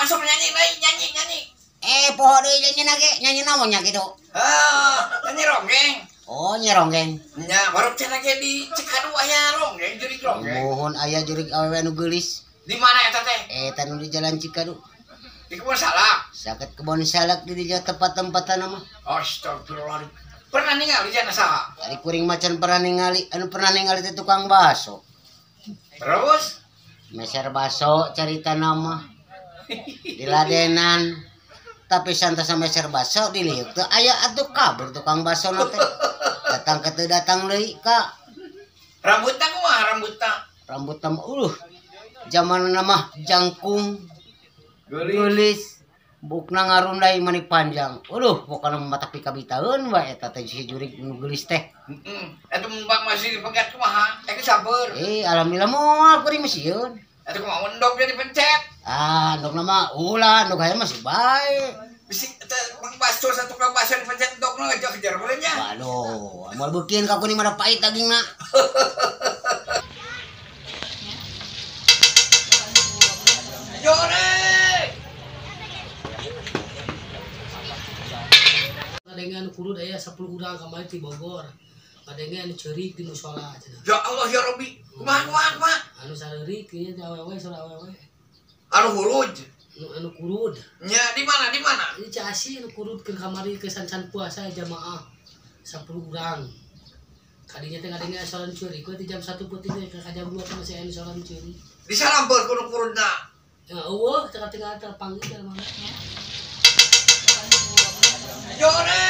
masuk nyanyi baik nyanyi. Poho deui nyanyi naon nya kitu? Nyanyi ronggeng. Oh, nya ronggeng. Nya baru cenah ge di Cikadu aya ronggeng jurig ronggeng. Mohon aya jurig awewe anu geulis. Di mana eta teh? Eta nu di Jalan Cikadu. Di kebun salak. Saket kebon salak di dieu tempat-tempatan mah. Astagfirullahaladzim. Pernah ningali jana saha? Ari kuring macan pernah ningali teh tukang baso. Terus Meser baso carita nama. Diladenan. Tapi santai sama meser baso diliuk teu aya atuh kabur tukang baso na teh. Datang ke teu datang deui ka. Rambutna kumaha rambutna? Rambutna zamanna mah jangkung. Geulis. Bukna ngarundai mani panjang. Pokona mata pikabitaeun wae eta teh si jurig nu geulis teh. Eta mbak masih dipegat kumaha? Eta sabar. Alhamdulillah moal kuring mah sieun. Eta kumaha endog jadi pencet. Endogna mah ulah, endog aya masih bae. Bisik eta Mang Bastur satu tukang baso dipencet endogna ngejar-ngejar heula nya. Waduh, moal beukeun ka kuning mah pait dagingna. Jore. Dengan kurud aya 10 urang kamari di Bogor. Kadenge anu ceurik di mushola cenah. Ya Allah ya Rabbi. Kumaha? Anu sareurik ieu teh awewe sareng awewe. Anu huluj. Anu kurud. Nya di mana? Ini casi anu kurud ke kamari ke sancan puasa jamaah 10 urang. Kadinya teh kadenge asolan ceurik ti jam 1 peuting teh ka jam 2 teh masih anu asolan ceurik. Disalampeun kudu kurudna. Ya eueuh tengah-tengah terpanggil mana. Jore.